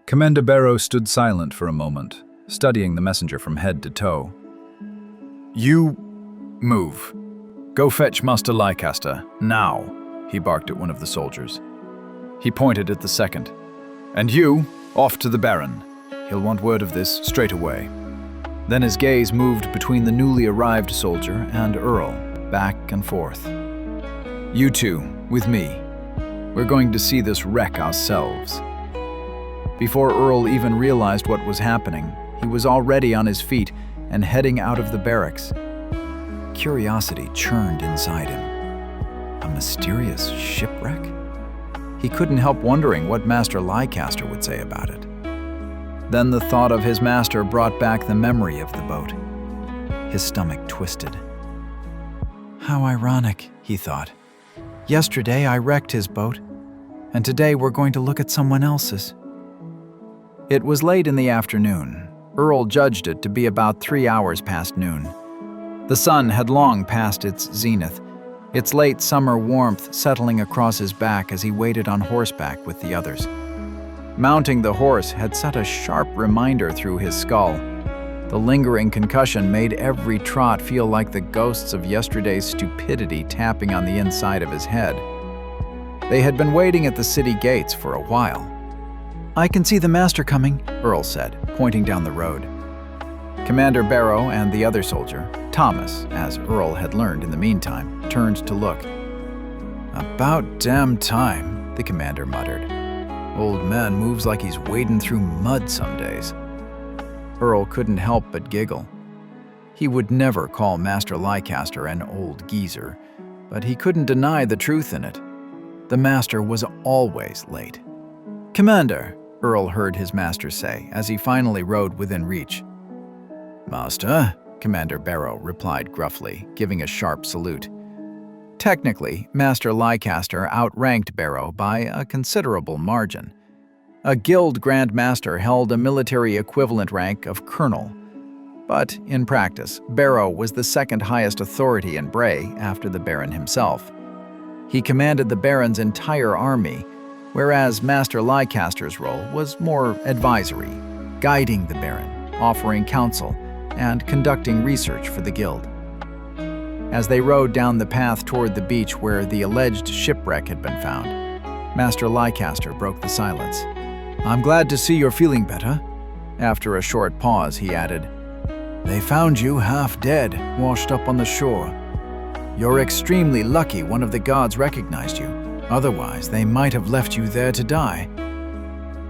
Commander Barrow stood silent for a moment, studying the messenger from head to toe. "You move. Go fetch Master Leicester, now," he barked at one of the soldiers. He pointed at the second. "And you, off to the Baron. He'll want word of this straight away." Then his gaze moved between the newly arrived soldier and Earl, back and forth. "You two, with me. We're going to see this wreck ourselves." Before Earl even realized what was happening, he was already on his feet and heading out of the barracks. Curiosity churned inside him. A mysterious shipwreck? He couldn't help wondering what Master Leicester would say about it. Then the thought of his master brought back the memory of the boat. His stomach twisted. How ironic, he thought. Yesterday I wrecked his boat, and today we're going to look at someone else's. It was late in the afternoon. Earl judged it to be about 3 hours past noon. The sun had long passed its zenith, its late summer warmth settling across his back as he waited on horseback with the others. Mounting the horse had set a sharp reminder through his skull. The lingering concussion made every trot feel like the ghosts of yesterday's stupidity tapping on the inside of his head. They had been waiting at the city gates for a while. "I can see the master coming," Earl said, pointing down the road. Commander Barrow and the other soldier, Thomas, as Earl had learned in the meantime, turned to look. "About damn time," the commander muttered. "Old man moves like he's wading through mud some days." Earl couldn't help but giggle. He would never call Master Leicester an old geezer, but he couldn't deny the truth in it. The master was always late. "Commander," Earl heard his master say as he finally rode within reach. "Master," Commander Barrow replied gruffly, giving a sharp salute. Technically, Master Leicester outranked Barrow by a considerable margin. A guild Grand Master held a military equivalent rank of colonel. But in practice, Barrow was the second highest authority in Bray after the Baron himself. He commanded the Baron's entire army, whereas Master Leicester's role was more advisory, guiding the Baron, offering counsel, and conducting research for the guild. As they rode down the path toward the beach where the alleged shipwreck had been found, Master Leicester broke the silence. "I'm glad to see you're feeling better." After a short pause, he added, "They found you half dead, washed up on the shore. You're extremely lucky one of the gods recognized you. Otherwise, they might have left you there to die."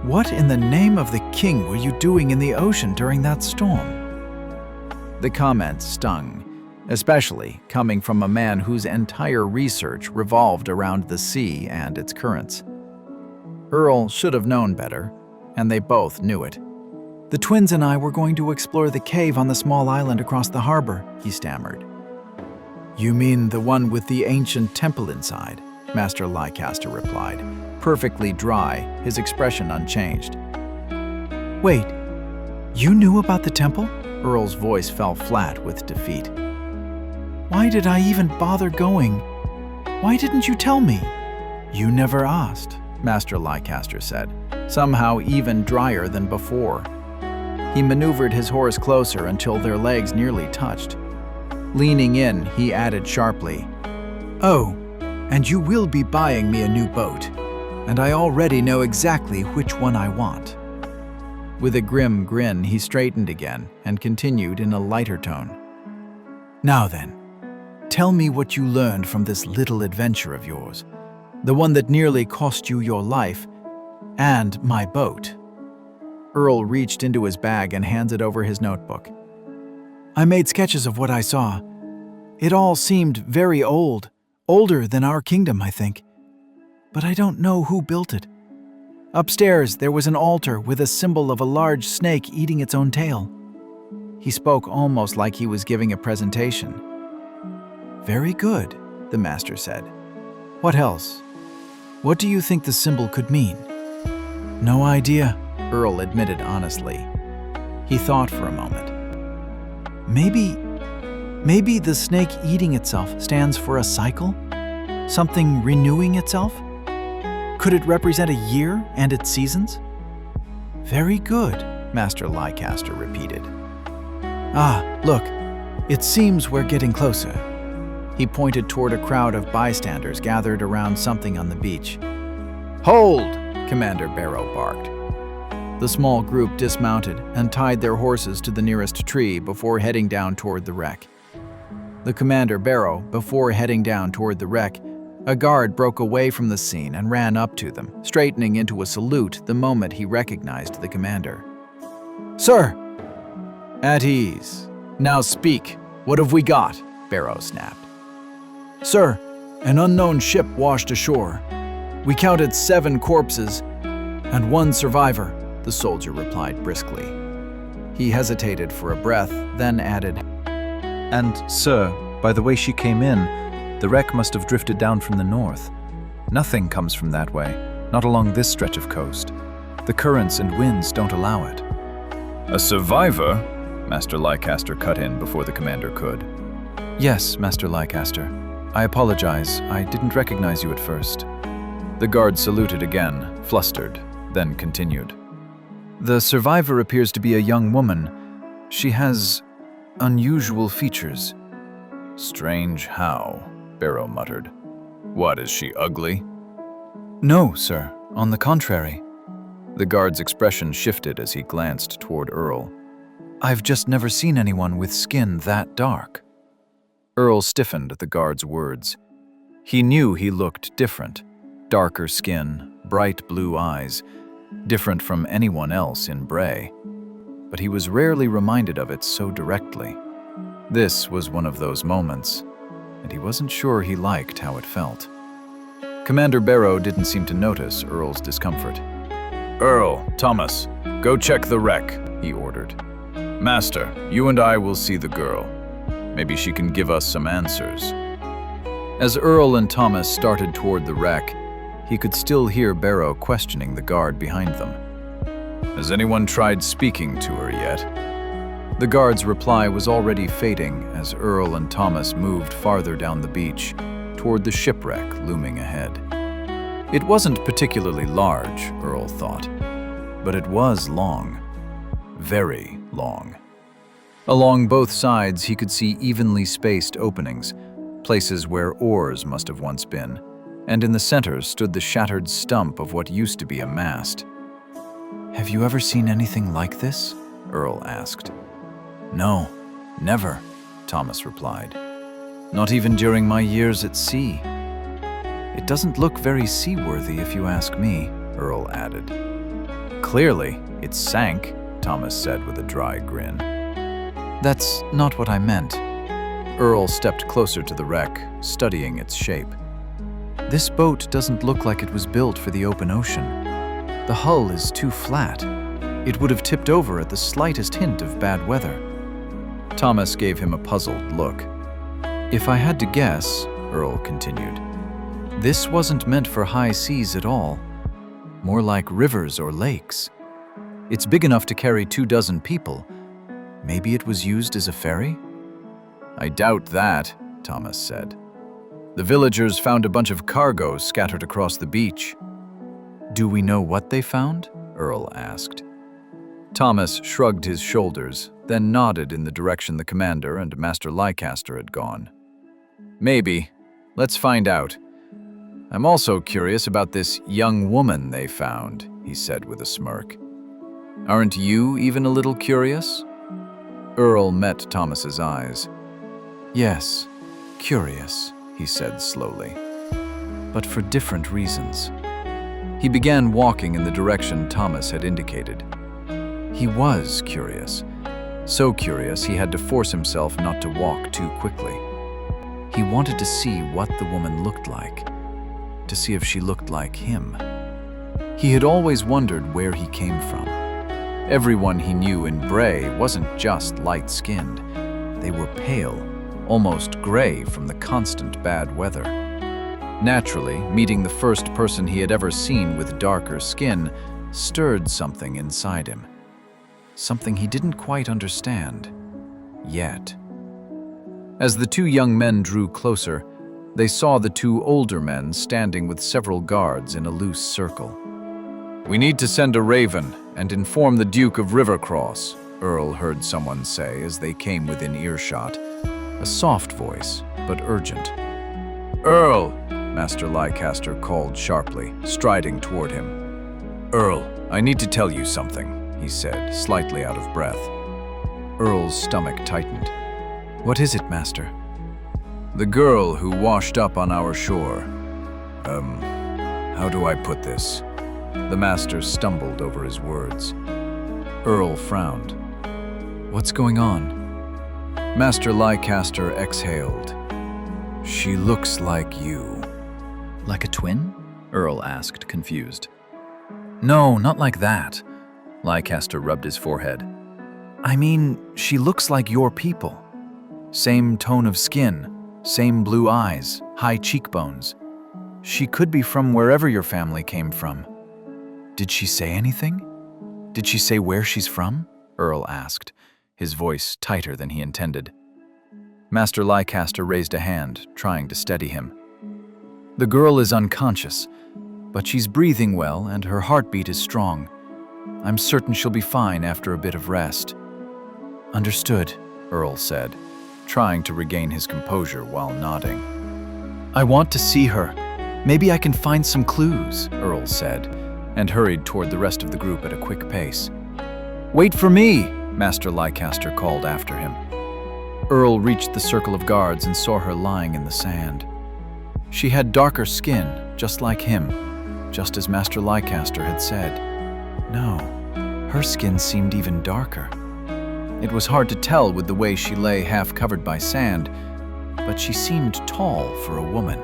"What in the name of the king were you doing in the ocean during that storm?" The comment stung, especially coming from a man whose entire research revolved around the sea and its currents. Earl should have known better, and they both knew it. "The twins and I were going to explore the cave on the small island across the harbor," he stammered. "You mean the one with the ancient temple inside?" Master Leicester replied, perfectly dry, his expression unchanged. "Wait, you knew about the temple?" Earl's voice fell flat with defeat. "Why did I even bother going? Why didn't you tell me?" "You never asked," Master Leicester said, somehow even drier than before. He maneuvered his horse closer until their legs nearly touched. Leaning in, he added sharply, "Oh, and you will be buying me a new boat, and I already know exactly which one I want." With a grim grin, he straightened again and continued in a lighter tone. "Now then, tell me what you learned from this little adventure of yours, the one that nearly cost you your life and my boat." Earl reached into his bag and handed over his notebook. "I made sketches of what I saw. It all seemed very old, older than our kingdom, I think. But I don't know who built it. Upstairs, there was an altar with a symbol of a large snake eating its own tail." He spoke almost like he was giving a presentation. "Very good," the master said. "What else? What do you think the symbol could mean?" "No idea," Earl admitted honestly. He thought for a moment. Maybe the snake eating itself stands for a cycle? Something renewing itself? Could it represent a year and its seasons?" Very good, Master Leicester repeated. Ah, look, it seems we're getting closer. He pointed toward a crowd of bystanders gathered around something on the beach. Hold! Commander Barrow barked. The small group dismounted and tied their horses to the nearest tree before heading down toward the wreck. A guard broke away from the scene and ran up to them, straightening into a salute the moment he recognized the commander. Sir! At ease. Now speak. What have we got? Barrow snapped. Sir, an unknown ship washed ashore. We counted 7 corpses and 1 survivor, the soldier replied briskly. He hesitated for a breath, then added, And, sir, by the way she came in, the wreck must have drifted down from the north. Nothing comes from that way, not along this stretch of coast. The currents and winds don't allow it. A survivor? Master Leicester cut in before the commander could. Yes, Master Leicester. I apologize. I didn't recognize you at first. The guard saluted again, flustered, then continued. The survivor appears to be a young woman. She has unusual features. Strange how, Barrow muttered. What, is she ugly? No, sir. On the contrary. The guard's expression shifted as he glanced toward Earl. I've just never seen anyone with skin that dark. Earl stiffened at the guard's words. He knew he looked different. Darker skin, bright blue eyes, different from anyone else in Bray. But he was rarely reminded of it so directly. This was one of those moments, and he wasn't sure he liked how it felt. Commander Barrow didn't seem to notice Earl's discomfort. Earl, Thomas, go check the wreck, he ordered. Master, you and I will see the girl. Maybe she can give us some answers. As Earl and Thomas started toward the wreck, he could still hear Barrow questioning the guard behind them. Has anyone tried speaking to her yet? The guard's reply was already fading as Earl and Thomas moved farther down the beach, toward the shipwreck looming ahead. It wasn't particularly large, Earl thought, but it was long. Very long. Along both sides, he could see evenly spaced openings, places where oars must have once been, and in the center stood the shattered stump of what used to be a mast. Have you ever seen anything like this? Earl asked. No, never, Thomas replied. Not even during my years at sea. It doesn't look very seaworthy if you ask me, Earl added. Clearly, it sank, Thomas said with a dry grin. That's not what I meant. Earl stepped closer to the wreck, studying its shape. This boat doesn't look like it was built for the open ocean. The hull is too flat. It would have tipped over at the slightest hint of bad weather. Thomas gave him a puzzled look. If I had to guess, Earl continued, this wasn't meant for high seas at all. More like rivers or lakes. It's big enough to carry 24 people. Maybe it was used as a ferry? I doubt that, Thomas said. The villagers found a bunch of cargo scattered across the beach. Do we know what they found? Earl asked. Thomas shrugged his shoulders, then nodded in the direction the commander and Master Leicester had gone. Maybe. Let's find out. I'm also curious about this young woman they found, he said with a smirk. Aren't you even a little curious? Earl met Thomas's eyes. Yes, curious, he said slowly, but for different reasons. He began walking in the direction Thomas had indicated. He was curious, so curious he had to force himself not to walk too quickly. He wanted to see what the woman looked like, to see if she looked like him. He had always wondered where he came from. Everyone he knew in Bray wasn't just light-skinned. They were pale, almost gray from the constant bad weather. Naturally, meeting the first person he had ever seen with darker skin stirred something inside him. Something he didn't quite understand. Yet. As the 2 young men drew closer, they saw the 2 older men standing with several guards in a loose circle. We need to send a raven and inform the Duke of Rivercross, Earl heard someone say as they came within earshot. A soft voice, but urgent. "Earl!" Master Leicester called sharply, striding toward him. "Earl, I need to tell you something," he said, slightly out of breath. Earl's stomach tightened. "What is it, Master?" "The girl who washed up on our shore. How do I put this?" The Master stumbled over his words. Earl frowned. "What's going on?" Master Leicester exhaled. "She looks like you." Like a twin? Earl asked, confused. No, not like that. Leicester rubbed his forehead. I mean, she looks like your people. Same tone of skin, same blue eyes, high cheekbones. She could be from wherever your family came from. Did she say anything? Did she say where she's from? Earl asked, his voice tighter than he intended. Master Leicester raised a hand, trying to steady him. The girl is unconscious, but she's breathing well and her heartbeat is strong. I'm certain she'll be fine after a bit of rest. Understood, Earl said, trying to regain his composure while nodding. I want to see her. Maybe I can find some clues, Earl said, and hurried toward the rest of the group at a quick pace. Wait for me, Master Leicester called after him. Earl reached the circle of guards and saw her lying in the sand. She had darker skin, just like him, just as Master Leicester had said. No, her skin seemed even darker. It was hard to tell with the way she lay half covered by sand, but she seemed tall for a woman.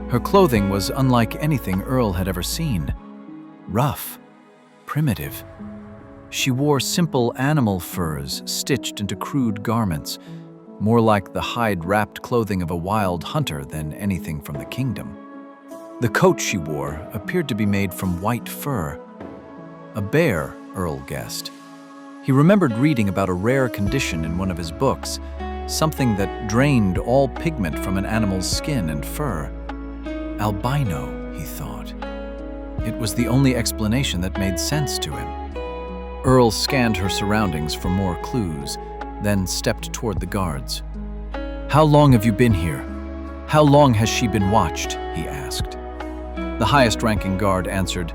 Her clothing was unlike anything Earl had ever seen. Rough, primitive. She wore simple animal furs stitched into crude garments, more like the hide-wrapped clothing of a wild hunter than anything from the kingdom. The coat she wore appeared to be made from white fur. A bear, Earl guessed. He remembered reading about a rare condition in one of his books, something that drained all pigment from an animal's skin and fur. Albino, he thought. It was the only explanation that made sense to him. Earl scanned her surroundings for more clues, then stepped toward the guards. How long have you been here? How long has she been watched? He asked. The highest-ranking guard answered,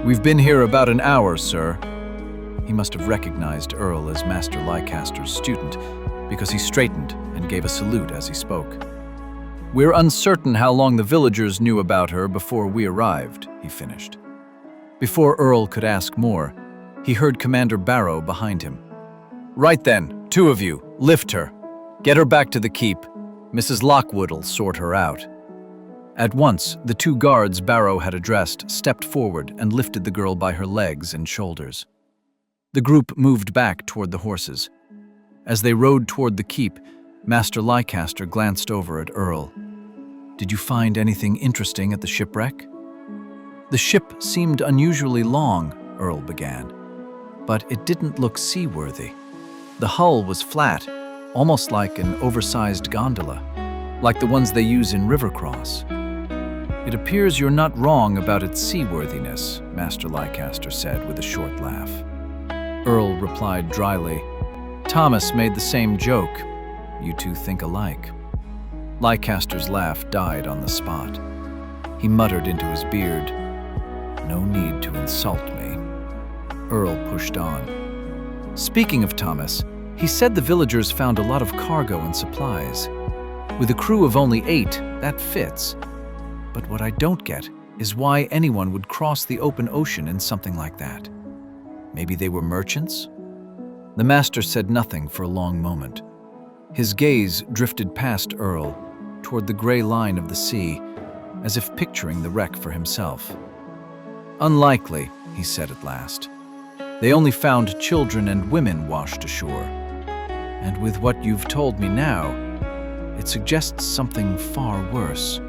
We've been here about an hour, sir. He must have recognized Earl as Master Leicester's student, because he straightened and gave a salute as he spoke. We're uncertain how long the villagers knew about her before we arrived, he finished. Before Earl could ask more, he heard Commander Barrow behind him. Right then, two of you, lift her. Get her back to the keep. Mrs. Lockwood'll sort her out. At once, the two guards Barrow had addressed stepped forward and lifted the girl by her legs and shoulders. The group moved back toward the horses. As they rode toward the keep, Master Leicester glanced over at Earl. Did you find anything interesting at the shipwreck? The ship seemed unusually long, Earl began, but it didn't look seaworthy. The hull was flat, almost like an oversized gondola, like the ones they use in Rivercross. It appears you're not wrong about its seaworthiness, Master Leicester said with a short laugh. Earl replied dryly, Thomas made the same joke. You two think alike. Leicester's laugh died on the spot. He muttered into his beard, No need to insult me. Earl pushed on. Speaking of Thomas, he said the villagers found a lot of cargo and supplies. With a crew of only 8, that fits. But what I don't get is why anyone would cross the open ocean in something like that. Maybe they were merchants? The master said nothing for a long moment. His gaze drifted past Earl, toward the gray line of the sea, as if picturing the wreck for himself. Unlikely, he said at last. They only found children and women washed ashore. And with what you've told me now, it suggests something far worse.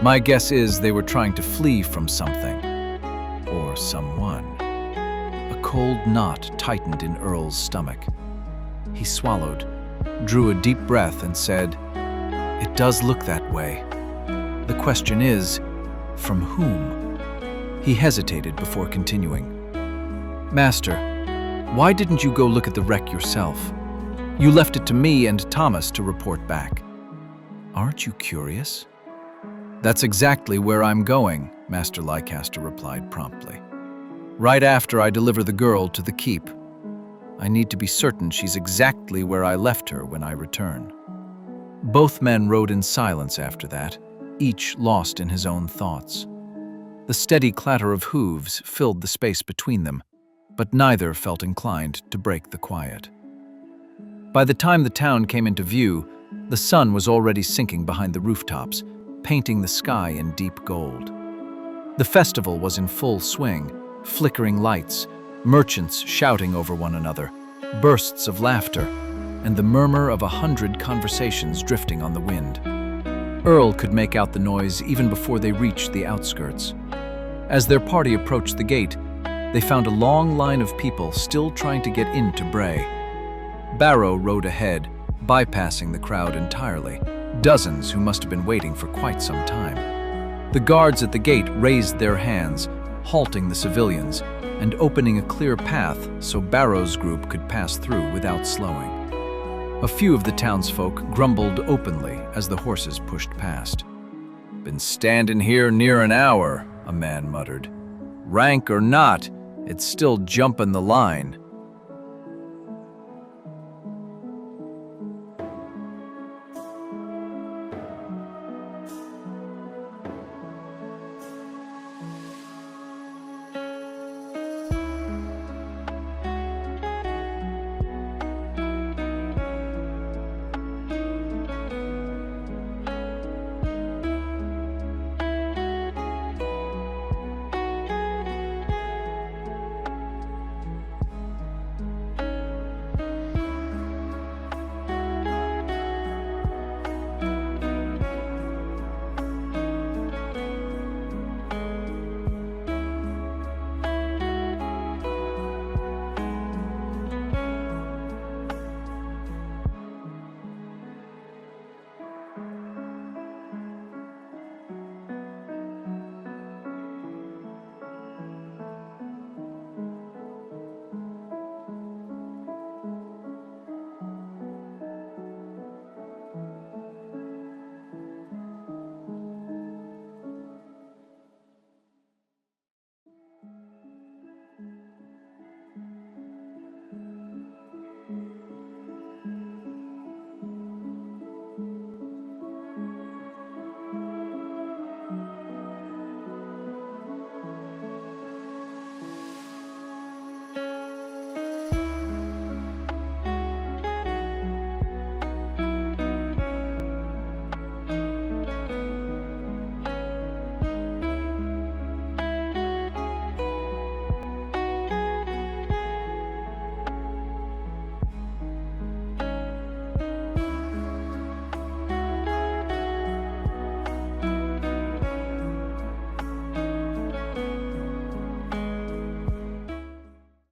My guess is they were trying to flee from something. Or someone. A cold knot tightened in Earl's stomach. He swallowed, drew a deep breath and said, It does look that way. The question is, from whom? He hesitated before continuing. Master, why didn't you go look at the wreck yourself? You left it to me and Thomas to report back. Aren't you curious? That's exactly where I'm going, Master Leicester replied promptly. Right after I deliver the girl to the keep. I need to be certain she's exactly where I left her when I return. Both men rode in silence after that, each lost in his own thoughts. The steady clatter of hooves filled the space between them, but neither felt inclined to break the quiet. By the time the town came into view, the sun was already sinking behind the rooftops, painting the sky in deep gold. The festival was in full swing, flickering lights, merchants shouting over one another, bursts of laughter, and the murmur of 100 conversations drifting on the wind. Earl could make out the noise even before they reached the outskirts. As their party approached the gate, they found a long line of people still trying to get into Bray. Barrow rode ahead, bypassing the crowd entirely, dozens who must have been waiting for quite some time. The guards at the gate raised their hands, halting the civilians, and opening a clear path so Barrow's group could pass through without slowing. A few of the townsfolk grumbled openly as the horses pushed past. "Been standing here near an hour," a man muttered. "Rank or not, it's still jumping the line."